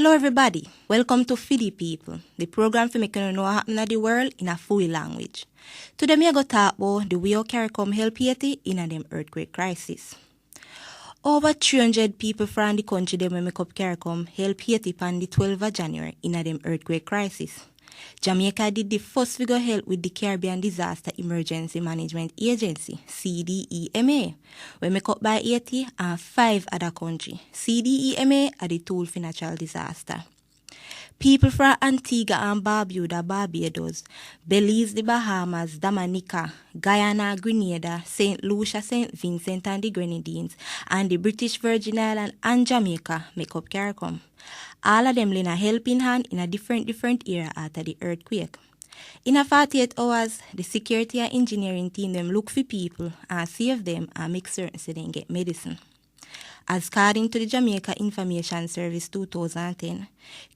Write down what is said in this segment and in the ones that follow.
Hello everybody, welcome to Fi Di Piipl, the program for making you know what happen in the world in a full language. Today me go talk about the way how Caricom help Haiti in a them earthquake crisis. Over 300 people from the country them make up Caricom help Haiti on the 12th of January in a them earthquake crisis. Jamaica did the first figure help with the Caribbean Disaster Emergency Management Agency, CDEMA, we make up by Ieti and 5 other countries. CDEMA are the tool for natural disaster. People from Antigua and Barbuda, Barbados, Belize, the Bahamas, Dominica, Guyana, Grenada, St. Lucia, St. Vincent and the Grenadines, and the British Virgin Islands and Jamaica make up Caricom. All of them lend a helping hand in a different area after the earthquake. In a 48 hours, the security and engineering team them look for people and save them and make certain so they get medicine. As according to the Jamaica Information Service 2010,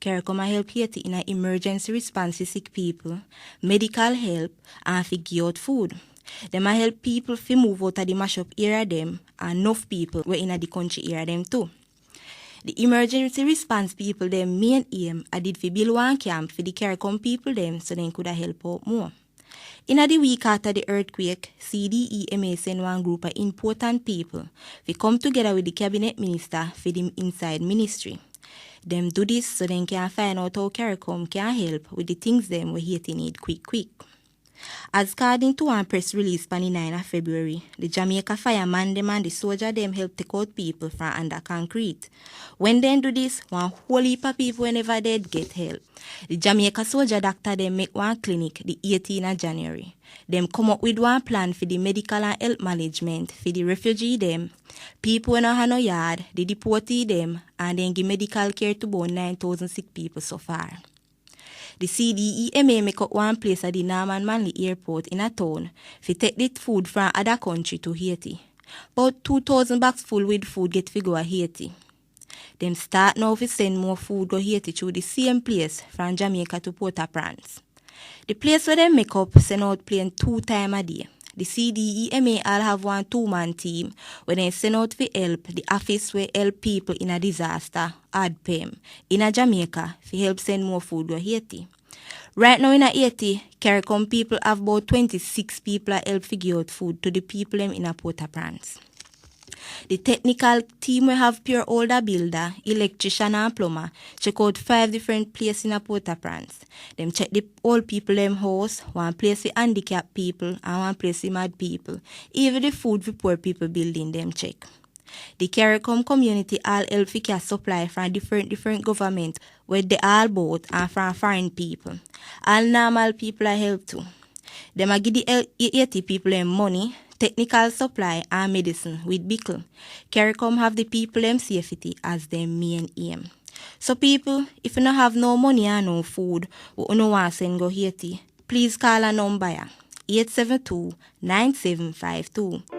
Caricom help Haiti in an emergency response to sick people, medical help, and to give out food. Them help people to move out of the mash-up area them, and enough people were in the country area them too. The emergency response people them main aim I did for build one camp for the Caricom people them so they could help out more. In the week after the earthquake, CDEMA sent one group of important people to come together with the cabinet minister for the inside ministry. Them do this so they can find out how Caricom can help with the things them we Haiti need quick. As according to one press release on the 9th of February, the Jamaica fireman them and the soldier them help take out people from under concrete. When they do this, one whole heap of people whenever they get help. The Jamaica soldier doctor them make one clinic the 18th of January. Them come up with one plan for the medical and health management for the refugee them, people who no have no yard, the deportee them, and then give medical care to about 9,000 sick people so far. The CDEMA make up one place at the Norman Manley Airport in a town to take the food from other country to Haiti. About 2,000 bags full with food get to go to Haiti. Them start now to send more food to Haiti through the same place from Jamaica to Port-au-Prince. The place where they make up send out plane 2 times a day. The CDEMA all have one 2-man team where they send out for help the office where help people in a disaster, ADPEM, in a Jamaica to help send more food to Haiti. Right now in Haiti, Caricom people have about 26 people that help figure out food to the people in a Port-au-Prince. The technical team will have pure older builder, electrician and plumber check out 5 different places in a Port-au-Prince. Them check the old people them house, one place for handicapped people and one place for mad people. Even the food for poor people building them check. The Caricom community all help for supply from different governments where they all both and from foreign people. All normal people are help too. Them a give the Ieti people them money, technical supply and medicine with Bickle. Caricom have the people them safety as their main aim. So people, if you don't have no money and no food, or you don't want to send go Haiti, please call a number 872-9752.